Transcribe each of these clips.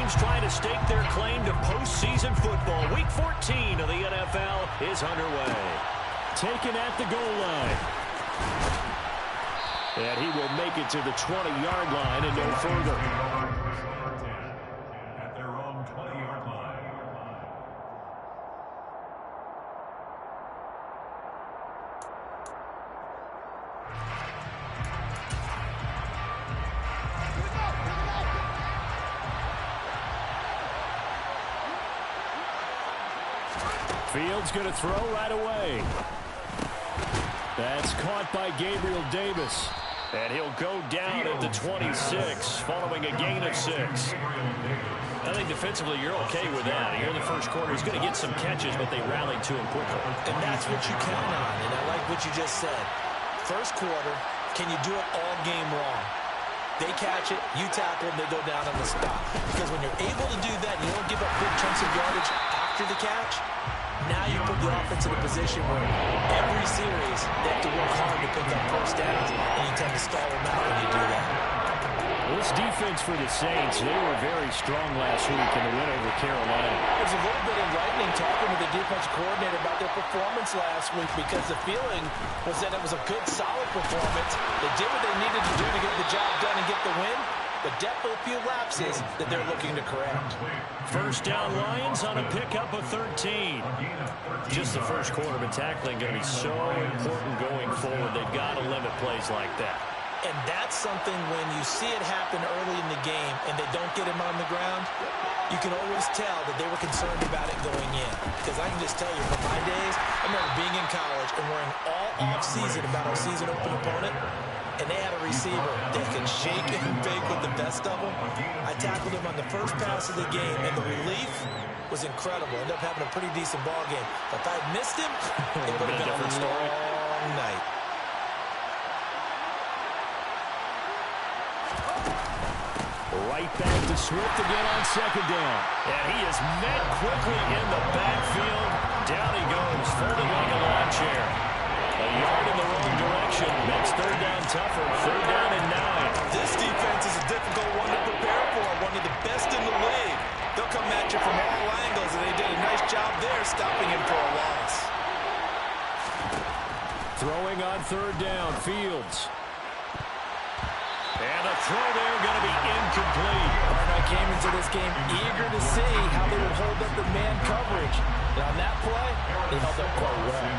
teams trying to stake their claim to postseason football. Week 14 of the NFL is underway. Taken at the goal line. And he will make it to the 20-yard line and no further. At their own 20-yard line. Fields going to throw right away. That's caught by Gabriel Davis. And he'll go down at the 26 following a gain of 6. I think defensively you're okay with that. Here in the first quarter, he's going to get some catches, but they rallied to him quickly. And that's what you count on, and I like what you just said. First quarter, can you do it all game long? They catch it, you tackle them, they go down on the spot. Because when you're able to do that, you don't give up big chunks of yardage after the catch, now you put the offense in a position where every series they have to work hard to pick up first downs, and you tend to stall them out when you do that. This defense for the Saints, they were very strong last week in the win over Carolina. There's a little bit enlightening talking with the defense coordinator about their performance last week because the feeling was that it was a good, solid performance. They did what they needed to do to get the job done and get the win, but definitely a few lapses that they're looking to correct. First down Lions on a pickup of 13. Just the first quarter, but tackling going to be so important going forward. They've got to limit plays like that. And that's something when you see it happen early in the game and they don't get him on the ground, you can always tell that they were concerned about it going in. Because I can just tell you, from my days, I remember being in college and worrying all off-season about our season open opponent, and they had a receiver that could shake and bake with the best of them. I tackled him on the first pass of the game, and the relief was incredible. Ended up having a pretty decent ball game. But if I had missed him, it would have been a long night. Right back to Swift again on second down. And he is met quickly in the backfield. Down he goes, folded like a lawn chair. A yard in the wrong direction. Makes third down tougher. Third down and 9. This defense is a difficult one to prepare for. One of the best in the league. They'll come at you from all angles, and they did a nice job there stopping him for a loss. Throwing on third down, Fields. And a throw there going to be incomplete. I came into this game eager to see how they would hold up the man coverage. And on that play, they held up quite well.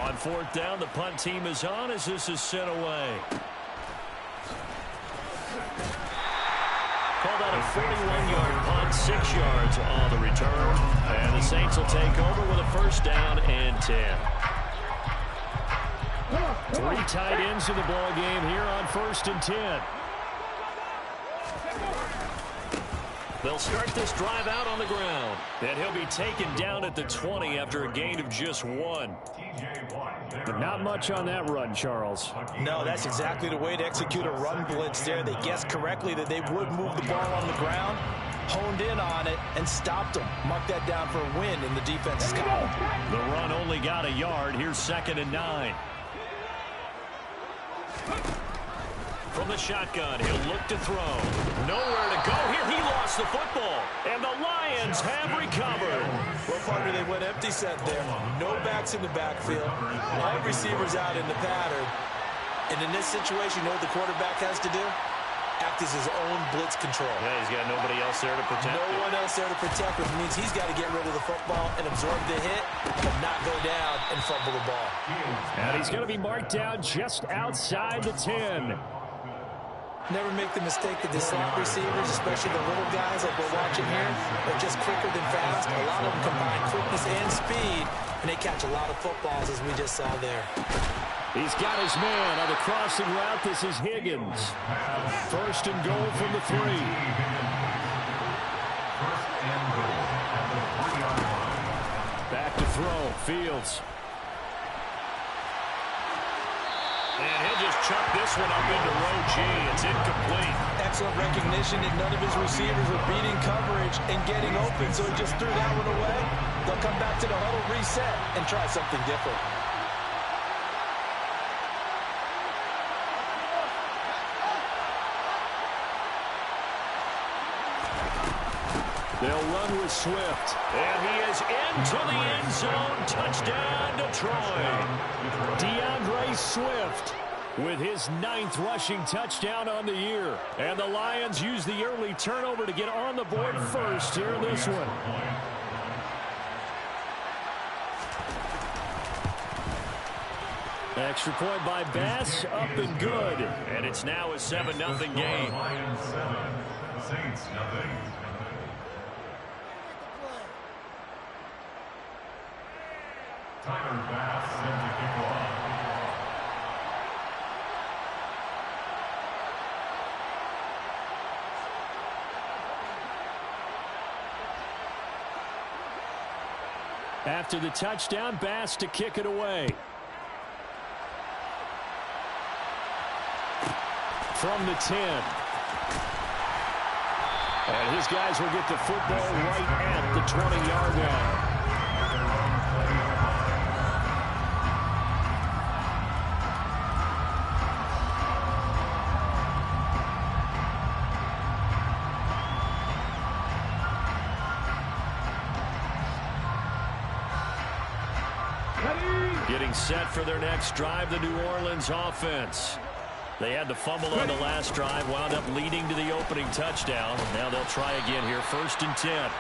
On fourth down, the punt team is on as this is sent away. Called out a 41-yard punt, 6 yards on the return. And the Saints will take over with a first down and 10. 3 tight ends in the ball game here on 1st and 10. They'll start this drive out on the ground. And he'll be taken down at the 20 after a gain of just 1. But not much on that run, Charles. No, that's exactly the way to execute a run blitz there. They guessed correctly that they would move the ball on the ground, honed in on it, and stopped them. Mark that down for a win in the defense's column. The run only got a yard. Here's 2nd and 9. From the shotgun, he'll look to throw. Nowhere to go. Here he lost the football. And the Lions have recovered. Well, partner, they went empty set there. No backs in the backfield. All receivers out in the pattern. And in this situation, you know what the quarterback has to do? Act as his own blitz control. Yeah, he's got nobody else there to protect him. No one else there to protect, which means he's got to get rid of the football and absorb the hit, but not go down and fumble the ball. And he's going to be marked down just outside the 10. Never make the mistake that the slot receivers, especially the little guys like we're watching here, are just quicker than fast. A lot of them combine quickness and speed, and they catch a lot of footballs, as we just saw there. He's got his man on the crossing route. This is Higgins. 1st and goal from the 3. Back to throw. Fields. And he'll just chuck this one up into row G. It's incomplete. Excellent recognition that none of his receivers were beating coverage and getting open, so he just threw that one away. They'll come back to the huddle, reset, and try something different. They'll run with Swift. And he is into the end zone. Touchdown, Detroit. DeAndre Swift with his 9th rushing touchdown on the year. And the Lions use the early turnover to get on the board first here in this one. Extra point by Bass, up and good. And it's now a 7-0 game. Lions 7, Saints nothing. Tyler Bass set to kick off. After the touchdown, Bass to kick it away. From the 10. And his guys will get the football right at the 20-yard line. Getting set for their next drive, the New Orleans offense. They had the fumble on the last drive, wound up leading to the opening touchdown. Now they'll try again here, 1st and 10.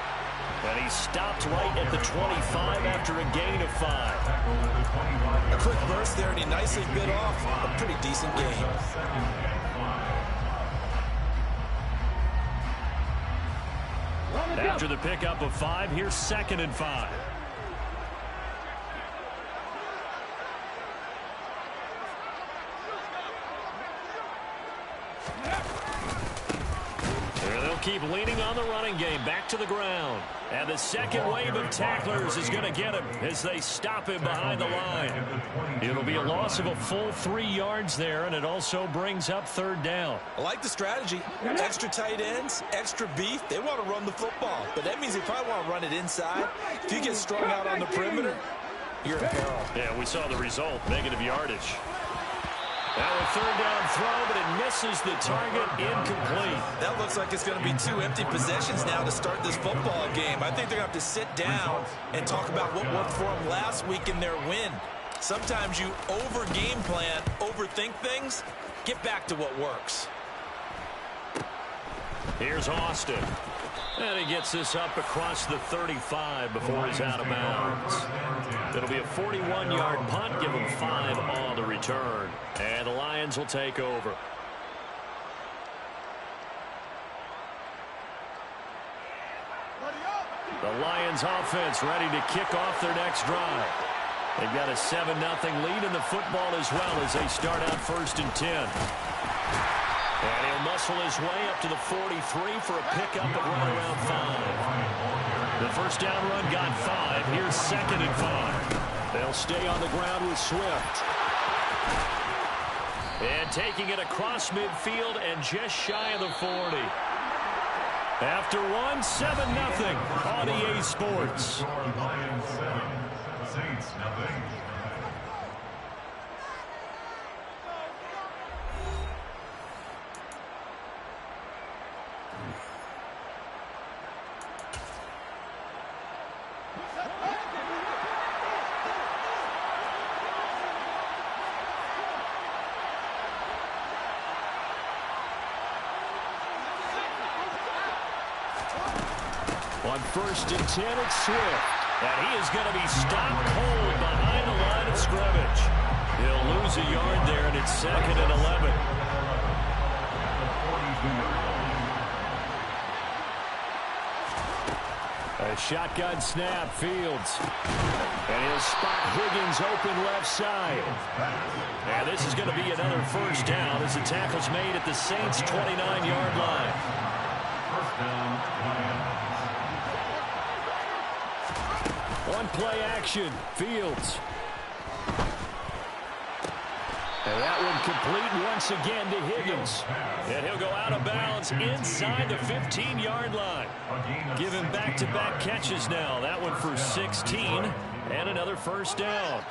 And he stopped right at the 25 after a gain of 5. A quick burst there, and he nicely bit off a pretty decent game. After the pickup of 5, here's 2nd and 5. Keep leaning on the running game. Back to the ground. And the second wave of tacklers is going to get him as they stop him behind the line. It'll be a loss of a full 3 yards there, and it also brings up 3rd down. I like the strategy. Extra tight ends, extra beef. They want to run the football, but that means they probably want to run it inside. If you get strung out on the perimeter, you're in peril. Yeah, we saw the result. Negative yardage. Now a 3rd down throw, but it misses the target, incomplete. That looks like it's going to be 2 empty possessions now to start this football game. I think they're going to have to sit down and talk about what worked for them last week in their win. Sometimes you over-game plan, overthink things. Get back to what works. Here's Austin. And he gets this up across the 35 before he's out of bounds. It'll be a 41-yard punt, give him 5 on the return. And the Lions will take over. The Lions offense ready to kick off their next drive. They've got a 7-0 lead in the football as well as they start out 1st and 10. And he'll muscle his way up to the 43 for a pickup at right around 5. The first down run got 5. Here's 2nd and 5. They'll stay on the ground with Swift. And taking it across midfield and just shy of the 40. After 1, 7-0 on EA Sports. Lions 7, Saints nothing. On 1st and 10, it's Swift. And he is going to be stopped cold behind the line of scrimmage. He'll lose a yard there, and it's 2nd and 11. A shotgun snap, Fields. And he'll spot Higgins open left side. And this is going to be another 1st down as the tackle's made at the Saints' 29-yard line. 1st down, Lions. One play action, Fields. And that one complete once again to Higgins. And he'll go out of bounds inside the 15-yard line. Give him back-to-back catches now. That one for 16 and another 1st down.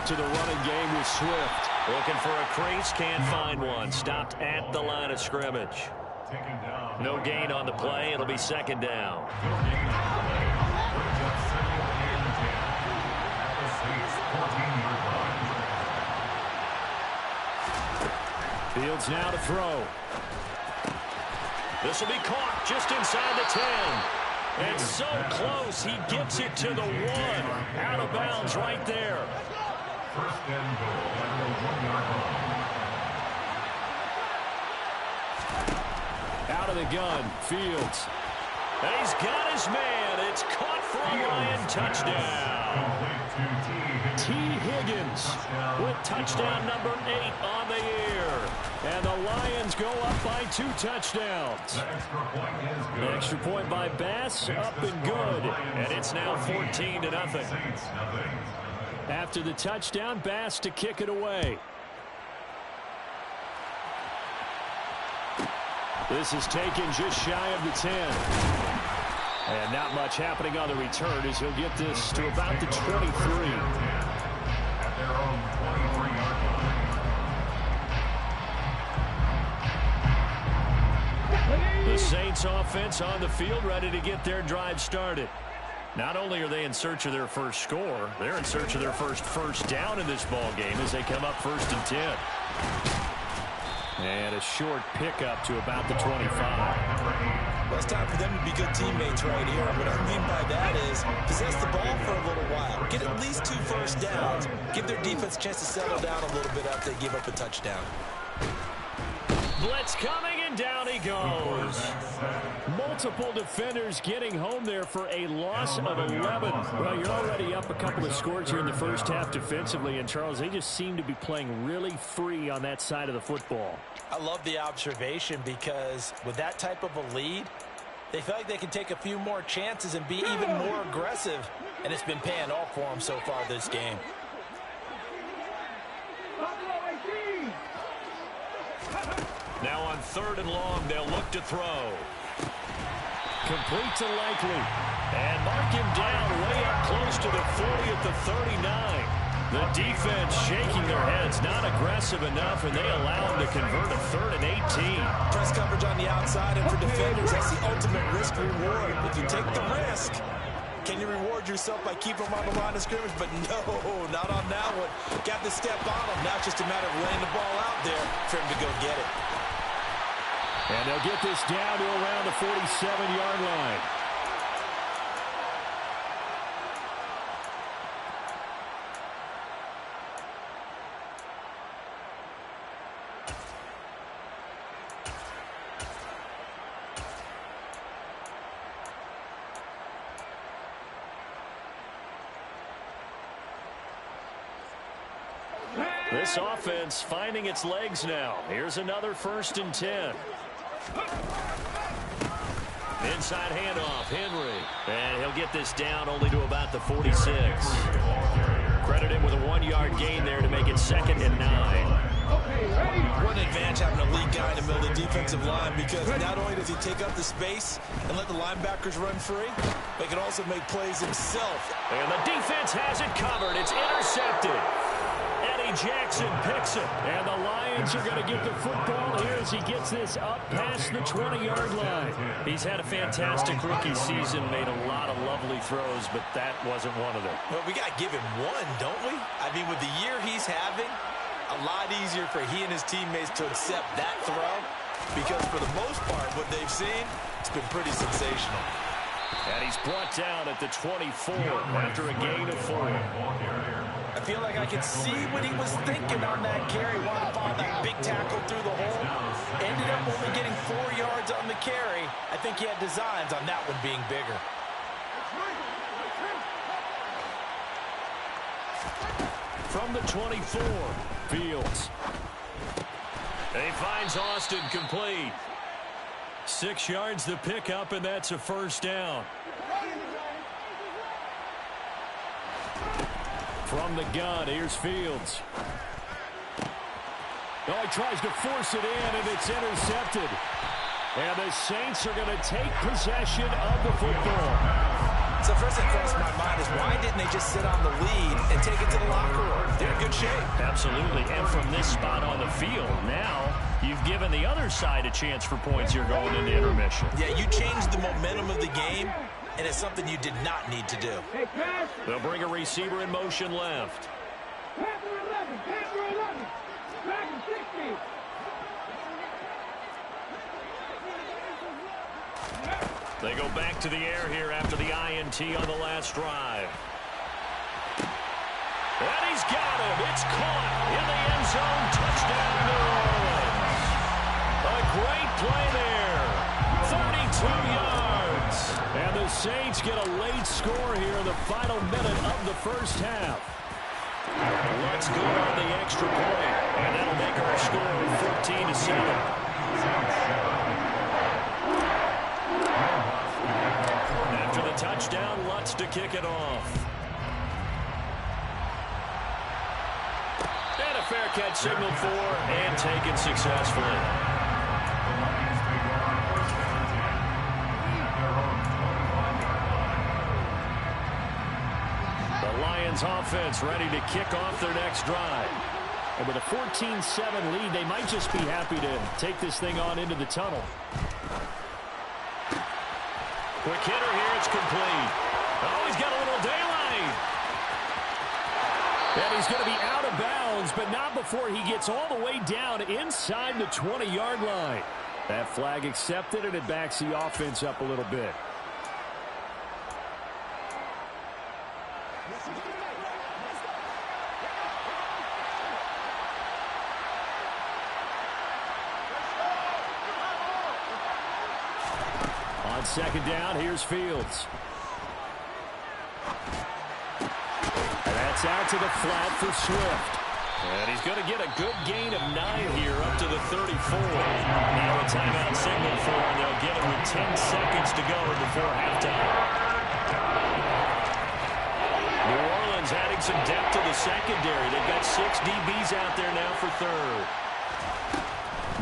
back to the running game with Swift. Looking for a crease, can't find one. Stopped at the line of scrimmage. No gain on the play. It'll be second down. Fields now to throw. This will be caught just inside the 10. And so close, he gets it to the 1. Out of bounds right there. First and goal at the 1-yard line. Out of the gun, Fields. And he's got his man. It's caught for a Lion touchdown. T. Higgins with touchdown number 8 on the year. And the Lions go up by 2 touchdowns. The extra point by Bass, up and good. And it's now 14-0. After the touchdown, Bass to kick it away. This is taken just shy of the 10. And not much happening on the return as he'll get this to about the 23. At their own 23-yard line. The Saints offense on the field ready to get their drive started. Not only are they in search of their first score, they're in search of their first down in this ball game as they come up 1st and 10. And a short pickup to about the 25. Well, it's time for them to be good teammates right here. What I mean by that is possess the ball for a little while. Get at least 2 first downs. Give their defense a chance to settle down a little bit after they give up a touchdown. Blitz coming, and down he goes. Multiple defenders getting home there for a loss of 11. Well, you're already up a couple of scores here in the first half defensively, and Charles, they just seem to be playing really free on that side of the football. I love the observation because with that type of a lead, they feel like they can take a few more chances and be even more aggressive, and it's been paying off for them so far this game. Now on 3rd and long, they'll look to throw. Complete to Likely. And mark him down way up close to the 40 at the 39. The defense shaking their heads, not aggressive enough, and they allow him to convert a 3rd and 18. Press coverage on the outside, and for defenders, that's the ultimate risk-reward. If you take the risk, can you reward yourself by keeping them on the line of scrimmage? But no, not on that one. Got to step on them. Now it's just a matter of laying the ball out there for him to go get it. And they'll get this down to around the 47-yard line. This offense finding its legs now. Here's another 1st and 10. Inside handoff, Henry. And he'll get this down only to about the 46. Credit him with a 1-yard gain there to make it 2nd and 9. What an advantage having a lead guy in the middle of the defensive line, because not only does he take up the space and let the linebackers run free, but he can also make plays himself. And the defense has it covered. It's intercepted. Eddie Jackson picks it. And the Lions are going to get the football here as he gets this up past the 20-yard line. He's had a fantastic rookie season, made a lot of lovely throws, but that wasn't one of them. Well, we got to give him one, don't we? I mean, with the year he's having, a lot easier for he and his teammates to accept that throw, because for the most part, what they've seen, it's been pretty sensational. And he's brought down at the 24 after a gain of 4. I feel like I could see what he was thinking on that carry. Wanted to find that big tackle through the hole. Ended up only getting 4 yards on the carry. I think he had designs on that one being bigger. From the 24, Fields. He finds Austin complete. 6 yards the pickup, and that's a 1st down. From the gun, here's Fields. Oh, he tries to force it in, and it's intercepted. And the Saints are going to take possession of the football. So first thing crossed my mind is why didn't they just sit on the lead and take it to the locker room? They're in good shape. Absolutely. And from this spot on the field, now you've given the other side a chance for points here going into intermission. Yeah, you changed the momentum of the game, and it's something you did not need to do. They'll bring a receiver in motion left. They go back to the air here after the INT on the last drive. And he's got him. It's caught in the end zone. Touchdown, New Orleans. A great play there. 32 yards. And the Saints get a late score here in the final minute of the first half. Let's go on the extra point. And that'll make our score 14-7. After the touchdown, Lutz to kick it off. And a fair catch signaled for and taken successfully. The Lions offense ready to kick off their next drive. And with a 14-7 lead, they might just be happy to take this thing on into the tunnel. Quick hitter here, it's complete. Oh, he's got a little daylight. And he's going to be out of bounds, but not before he gets all the way down inside the 20-yard line. That flag accepted, and it backs the offense up a little bit. On second down, here's Fields. And that's out to the flat for Swift. And he's going to get a good gain of 9 here up to the 34. Now a timeout signal for him. They'll get it with 10 seconds to go before halftime. New Orleans adding some depth to the secondary. They've got 6 DBs out there now for third.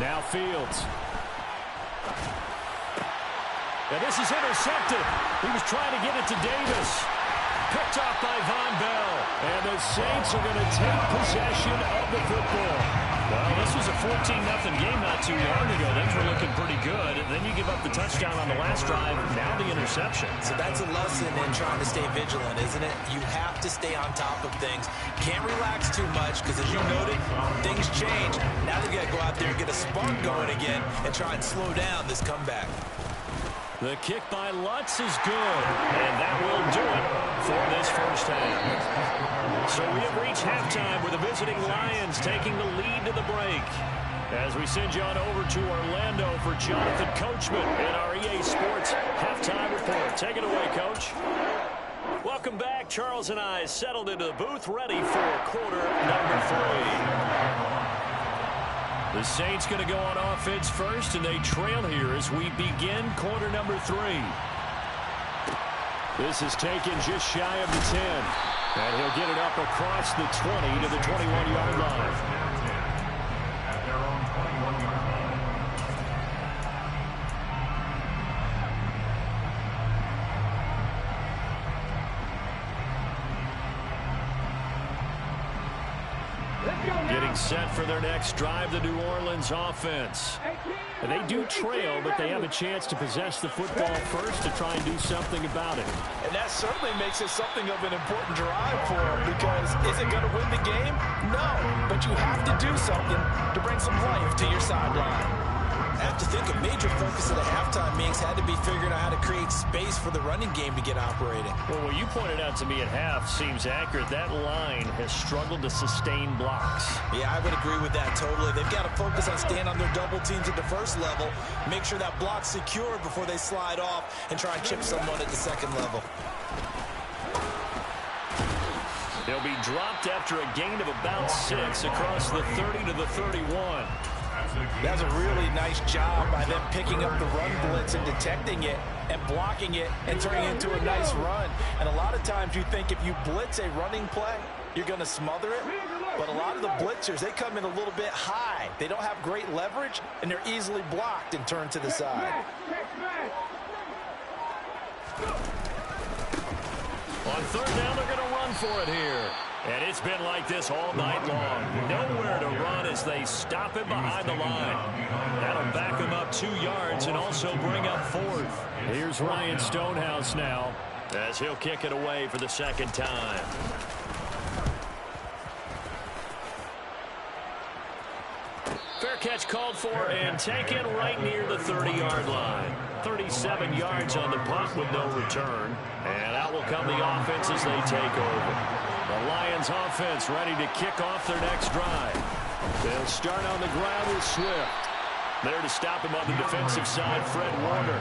Now Fields. And this is intercepted. He was trying to get it to Davis. Picked off by Von Bell. And the Saints are going to take possession of the football. Well, this was a 14-0 game not too long ago. Things were looking pretty good. And then you give up the touchdown on the last drive. Now the interception. So that's a lesson in trying to stay vigilant, isn't it? You have to stay on top of things. Can't relax too much because, as you noted, things change. Now they've got to go out there and get a spark going again and try and slow down this comeback. The kick by Lutz is good. And that will do it for this first half. So we have reached halftime with the visiting Lions taking the lead to the break. As we send you on over to Orlando for Jonathan Coachman in our EA Sports Halftime Report. Take it away, Coach. Welcome back. Charles and I settled into the booth ready for quarter number 3. The Saints going to go on offense first, and they trail here as we begin quarter number 3. This is taken just shy of the 10. And he'll get it up across the 20 to the 21-yard line. At their own 21-yard line. Getting set for their next drive, the New Orleans offense. And they do trail, but they have a chance to possess the football first to try and do something about it. And that certainly makes it something of an important drive for them, because is it going to win the game? No, but you have to do something to bring some life to your sideline. I have to think a major focus of the halftime meetings had to be figuring out how to create space for the running game to get operating. Well, what you pointed out to me at half seems accurate. That line has struggled to sustain blocks. Yeah, I would agree with that totally. They've got to focus on staying on their double teams at the first level, make sure that block's secured before they slide off and try and chip someone at the second level. They'll be dropped after a gain of about 6 across the 30 to the 31. That's a really nice job by them picking up the run blitz and detecting it and blocking it and turning it into a nice run. And a lot of times you think if you blitz a running play, you're going to smother it. But a lot of the blitzers, they come in a little bit high. They don't have great leverage, and they're easily blocked and turned to the side. On third down, they're going to run for it here. And it's been like this all night long. Nowhere to run as they stop him behind the line. That'll back him up 2 yards and also bring up 4th. Here's Ryan Stonehouse now as he'll kick it away for the second time. Fair catch called for and taken right near the 30-yard line. 37 yards on the punt with no return. And out will come the offense as they take over. The Lions offense ready to kick off their next drive. They'll start on the ground with Swift. There to stop him on the defensive side, Fred Warner.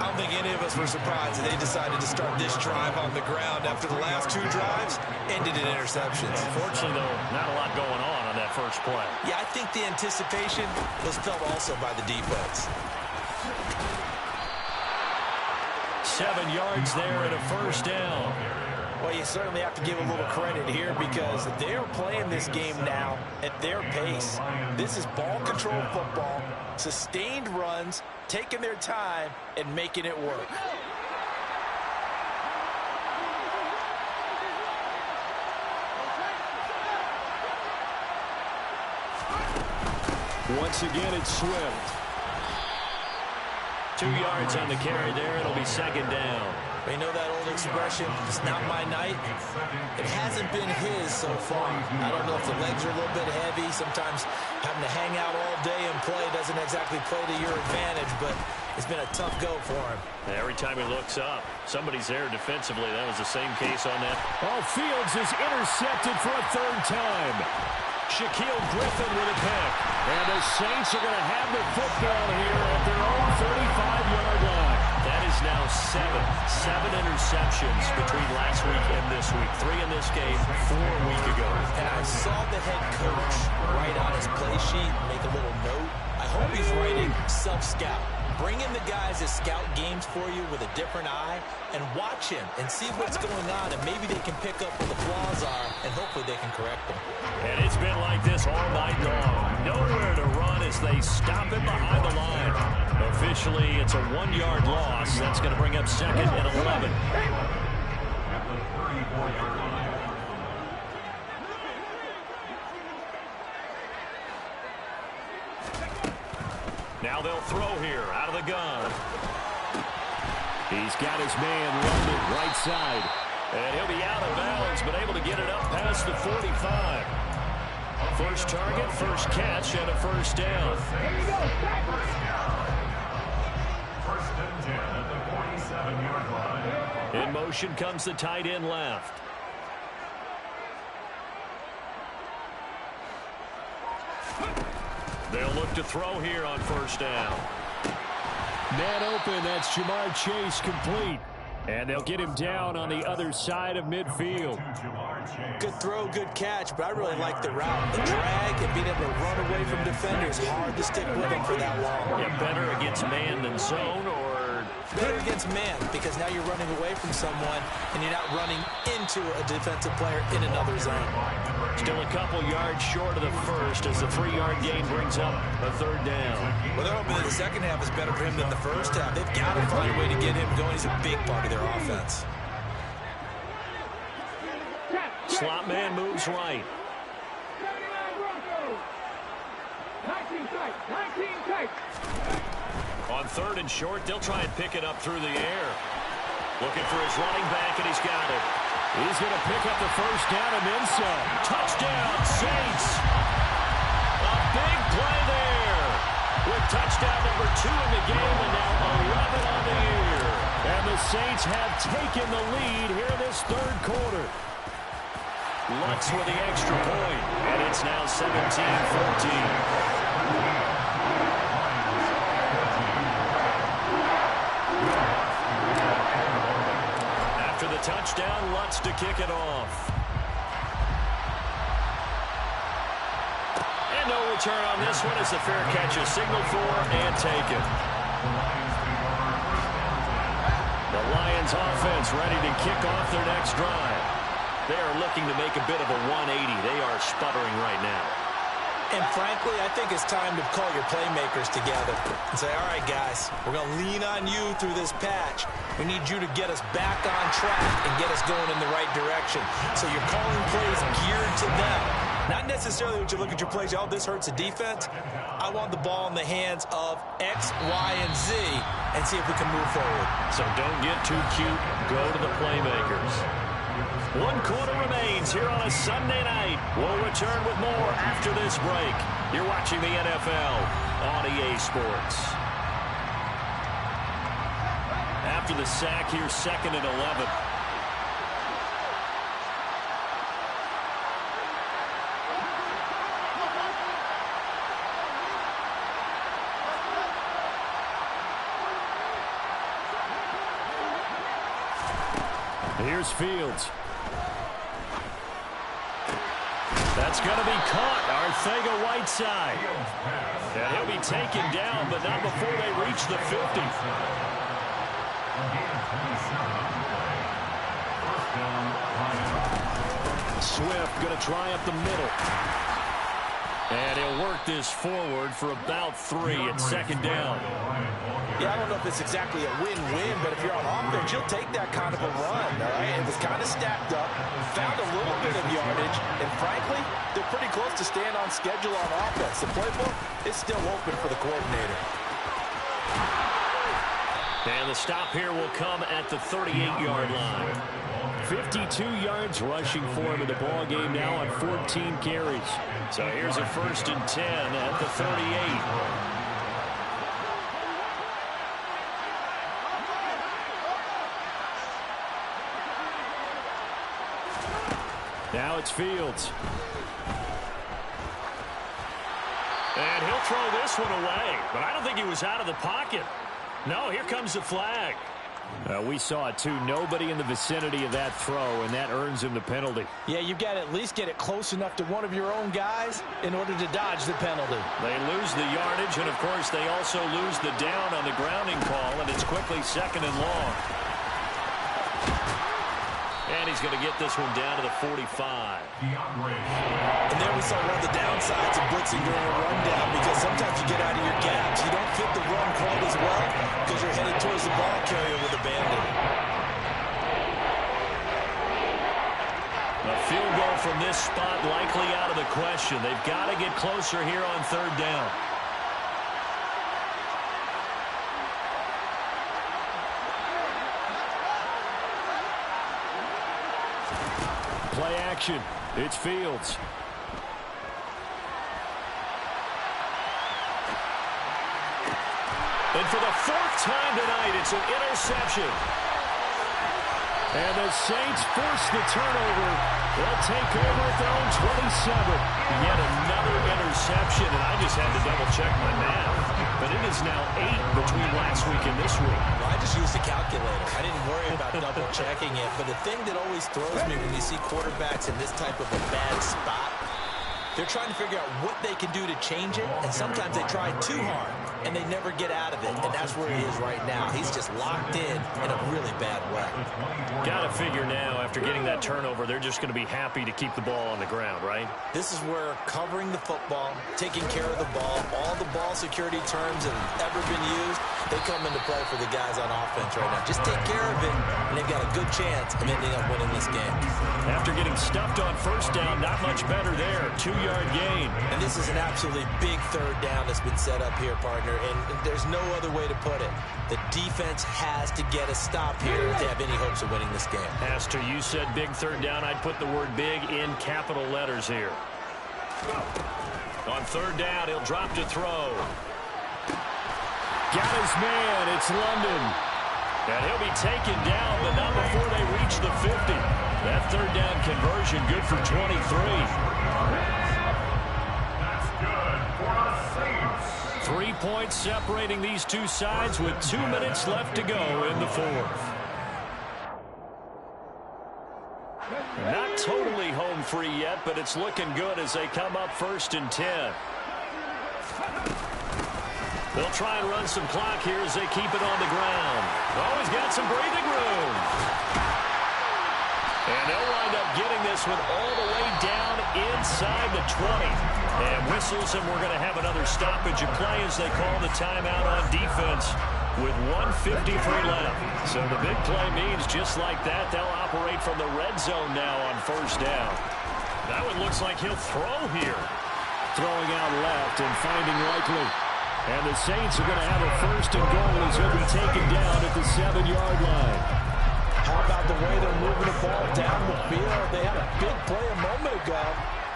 I don't think any of us were surprised that they decided to start this drive on the ground after the last 2 drives ended in interceptions. Unfortunately, though, not a lot going on that first play. Yeah, I think the anticipation was felt also by the defense. 7 yards there and a first down. Well, you certainly have to give a little credit here because they're playing this game now at their pace. This is ball control football, sustained runs, taking their time, and making it work. Once again, it's Swift. 2 yards on the carry there. It'll be second down. You know that old expression, it's not my night? It hasn't been his so far. I don't know if the legs are a little bit heavy. Sometimes having to hang out all day and play doesn't exactly play to your advantage, but it's been a tough go for him. Every time he looks up, somebody's there defensively. That was the same case on that. Fields is intercepted for a 3rd time. Shaquille Griffin with a pick. And the Saints are going to have the football here at their own 35-yard line. That is now 7 interceptions between last week and this week. 3 in this game, 4 a week ago. And I saw the head coach write on his play sheet, make a little note. I hope he's writing self-scout. Bring in the guys that scout games for you with a different eye and watch him and see what's going on, and maybe they can pick up what the flaws are, and hopefully they can correct them. And it's been like this all night long. Nowhere to run as they stop him behind the line. Officially, it's a 1-yard loss. That's going to bring up second and 11. Now they'll throw here out of the gun. He's got his man running right side. And he'll be out of bounds, but able to get it up past the 45. First target, first catch, and a first down. First and 10 at the 47-yard line. In motion comes the tight end left. They'll look to throw here on first down. Man open, that's Jamar Chase complete. And they'll get him down on the other side of midfield. Good throw, good catch, but I really like the route. The drag and being able to run away from defenders, hard to stick with him for that long. Yeah, better against man than zone, or better against man, because now you're running away from someone and you're not running into a defensive player in another zone. Still a couple yards short of the first as the 3-yard gain brings up a third down. Well, they're hoping that the second half is better for him than the first half. They've got to find a way to get him going. He's a big part of their offense. Slot man moves right. On third and short, they'll try and pick it up through the air. Looking for his running back, and he's got it. He's going to pick up the first down and then some. Touchdown, Saints. A big play there. With touchdown number 2 in the game, and now 11 on the year. And the Saints have taken the lead here in this third quarter. Lutz with the extra point, and it's now 17-14. After the touchdown, Lutz to kick it off. And no return on this one as the fair catch is signaled for and taken. The Lions offense ready to kick off their next drive. They are looking to make a bit of a 180. They are sputtering right now. And frankly, I think it's time to call your playmakers together and say, all right, guys, we're going to lean on you through this patch. We need you to get us back on track and get us going in the right direction. So you're calling plays geared to them. Not necessarily when you look at your plays, oh, this hurts the defense. I want the ball in the hands of X, Y, and Z and see if we can move forward. So don't get too cute. Go to the playmakers. 1 quarter remains here on a Sunday night. We'll return with more after this break. You're watching the NFL on EA Sports. After the sack, here's 2nd and 11. Here's Fields. That's going to be caught. Arcega-Whiteside. And he'll be taken down, but not before they reach the 50. Swift going to try up the middle. And he'll work this forward for about 3 at 2nd down. Yeah, I don't know if it's exactly a win-win, but if you're on offense, you'll take that kind of a run, all right? It was kind of stacked up, found a little bit of yardage, and frankly, they're pretty close to staying on schedule on offense. The playbook is still open for the coordinator. And the stop here will come at the 38-yard line. 52 yards rushing for him in the ball game now on 14 carries. So here's a 1st and 10 at the 38. Now it's Fields. And he'll throw this one away, but I don't think he was out of the pocket. No, here comes the flag. We saw it, too. Nobody in the vicinity of that throw, and that earns him the penalty. Yeah, you've got to at least get it close enough to one of your own guys in order to dodge the penalty. They lose the yardage, and, of course, they also lose the down on the grounding call, and it's quickly 2nd and long. And he's going to get this one down to the 45. And there we saw one of the downsides of blitzing during a rundown, because sometimes you get out of your gaps. You don't fit the run quite as well because you're headed towards the ball carrier with abandon. A field goal from this spot likely out of the question. They've got to get closer here on 3rd down. Play action. It's Fields. And for the 4th time tonight, it's an interception. And the Saints force the turnover. They'll take over at their own 27. Yet another interception, and I just had to double-check my math. But it is now 8 between last week and this week. Well, I just used a calculator. I didn't worry about double-checking it. But the thing that always throws me when you see quarterbacks in this type of a bad spot, they're trying to figure out what they can do to change it, and sometimes they try too hard, and they never get out of it, and that's where he is right now. He's just locked in a really bad way. Got to figure now, after getting that turnover, they're just going to be happy to keep the ball on the ground, right? This is where covering the football, taking care of the ball, all the ball security terms that have ever been used, they come into play for the guys on offense right now. Just take care of it, and they've got a good chance of ending up winning this game. After getting stuffed on 1st down, not much better there. 2-yard gain. And this is an absolutely big 3rd down that's been set up here, partner, and there's no other way to put it. The defense has to get a stop here if they have any hopes of winning this game. As to you said big 3rd down, I'd put the word big in capital letters here. On 3rd down, he'll drop to throw. Got his man. It's London. And he'll be taken down, but not before they reach the 50. That 3rd down conversion good for 23. That's good for the Saints. 3 points separating these two sides with 2 minutes left to go in the 4th. Not totally home free yet, but it's looking good as they come up 1st and 10. They'll try and run some clock here as they keep it on the ground. Oh, he's got some breathing room. And they'll wind up getting this one all the way down inside the 20. And whistles, and we're going to have another stoppage of play as they call the timeout on defense with 1:53 left. So the big play means just like that, they'll operate from the red zone now on first down. That one looks like he'll throw here. Throwing out left and finding Likely. And the Saints are going to have a first and goal as he'll be taken down at the 7-yard line. How about the way they're moving the ball down the field? They had a big play a moment ago.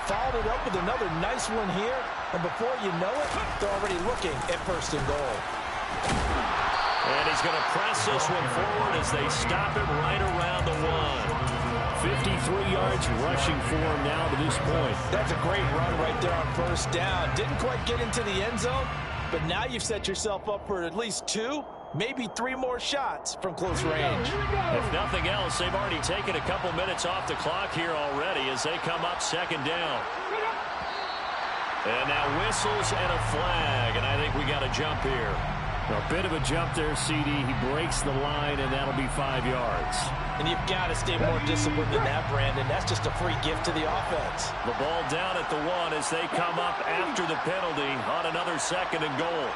Followed it up with another nice one here. And before you know it, they're already looking at first and goal. And he's going to press this one forward as they stop him right around the 1. 53 yards rushing for him now to this point. That's a great run right there on first down. Didn't quite get into the end zone, but now you've set yourself up for at least 2, maybe 3 more shots from close range. If nothing else, they've already taken a couple minutes off the clock here already as they come up second down. And now whistles and a flag, and I think we got a jump here. A bit of a jump there, CD. He breaks the line, and that'll be 5 yards. And you've got to stay more disciplined than that, Brandon. That's just a free gift to the offense. The ball down at the 1 as they come up after the penalty on another second and goal.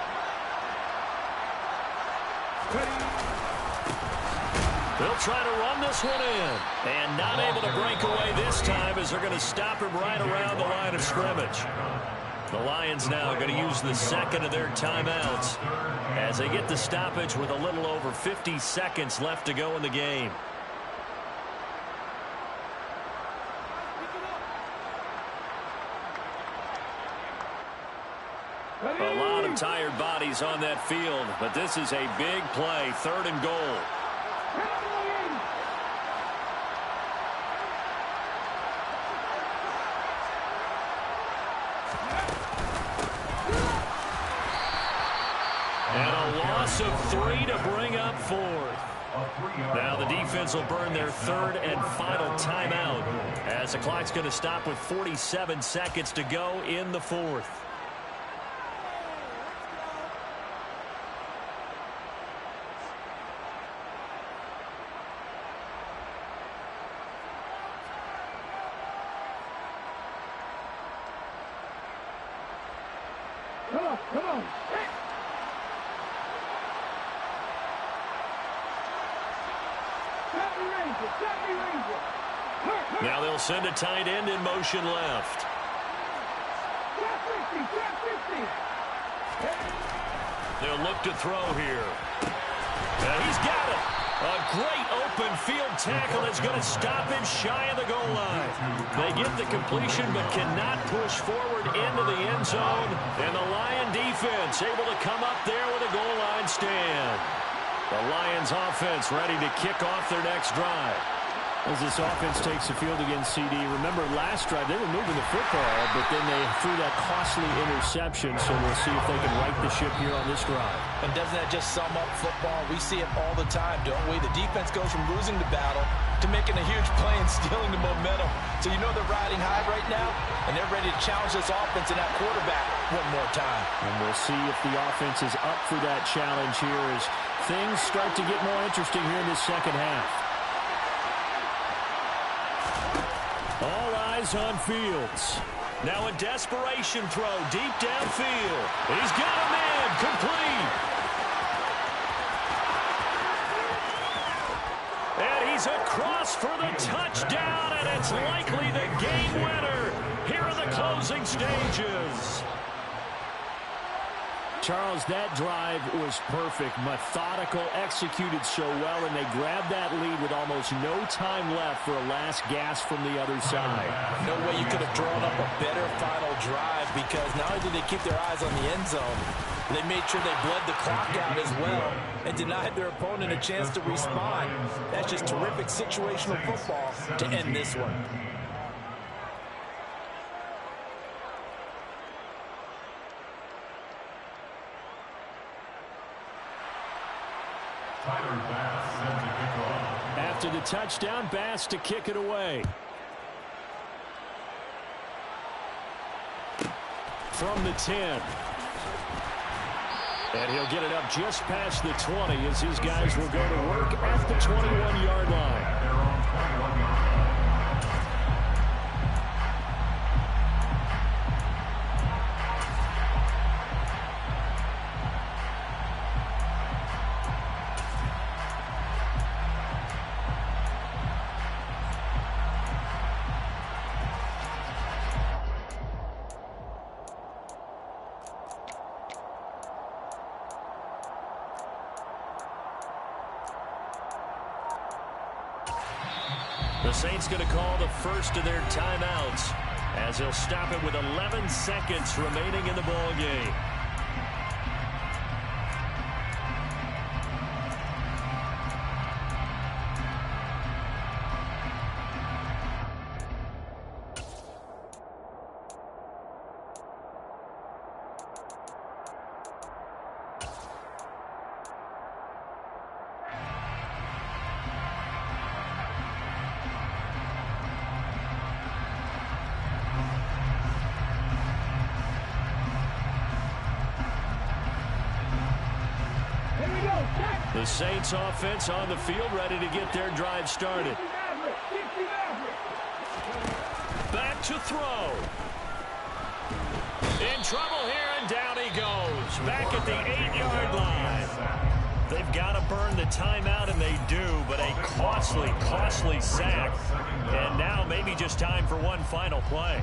They'll try to run this one in. And not able to break away this time as they're going to stop him right around the line of scrimmage. The Lions now going to use the second of their timeouts as they get the stoppage with a little over 50 seconds left to go in the game. A lot of tired bodies on that field, but this is a big play, 3rd and goal. And a loss of 3 to bring up 4th. Now the defense will burn their 3rd and final timeout as the clock's going to stop with 47 seconds to go in the 4th. Come on. Now they'll send a tight end in motion left. They'll look to throw here. And he's got it. A great open field tackle that's going to stop him shy of the goal line. They get the completion but cannot push forward into the end zone. And the Lion defense able to come up there with a goal line stand. The Lions offense ready to kick off their next drive. As this offense takes the field against CD, remember last drive they were moving the football, but then they threw that costly interception, so we'll see if they can right the ship here on this drive. And doesn't that just sum up football? We see it all the time, don't we? The defense goes from losing the battle to making a huge play and stealing the momentum. So you know they're riding high right now, and they're ready to challenge this offense and that quarterback one more time. And we'll see if the offense is up for that challenge here as things start to get more interesting here in this second half. All eyes on Fields. Now a desperation throw deep downfield. He's got a man complete. And he's across for the touchdown, and it's likely the game winner here in the closing stages. Charles, that drive was perfect, methodical, executed so well, and they grabbed that lead with almost no time left for a last gasp from the other side. No way you could have drawn up a better final drive, because not only did they keep their eyes on the end zone, they made sure they bled the clock out as well and denied their opponent a chance to respond. That's just terrific situational football to end this one. After the touchdown, Bass to kick it away. From the 10. And he'll get it up just past the 20 as his guys will go to work at the 21-yard line. The Saints going to call the first of their timeouts as he'll stop it with 11 seconds remaining in the ball game. The Saints offense on the field, ready to get their drive started. Back to throw. In trouble here, and down he goes. Back at the 8-yard line. They've got to burn the timeout, and they do, but a costly, costly sack. And now maybe just time for one final play.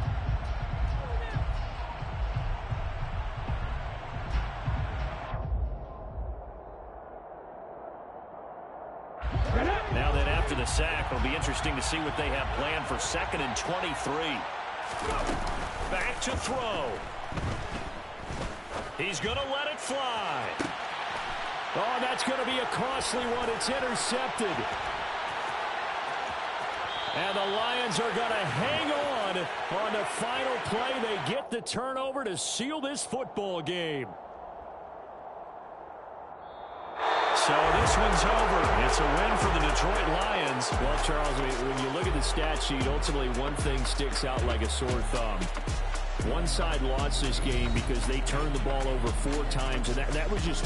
Now then, after the sack, it'll be interesting to see what they have planned for 2nd and 23. Back to throw. He's going to let it fly. Oh, that's going to be a costly one. It's intercepted. And the Lions are going to hang on the final play. They get the turnover to seal this football game. So this one's over. It's a win for the Detroit Lions. Well, Charles, when you look at the stat sheet, ultimately one thing sticks out like a sore thumb. One side lost this game because they turned the ball over 4 times, and that was just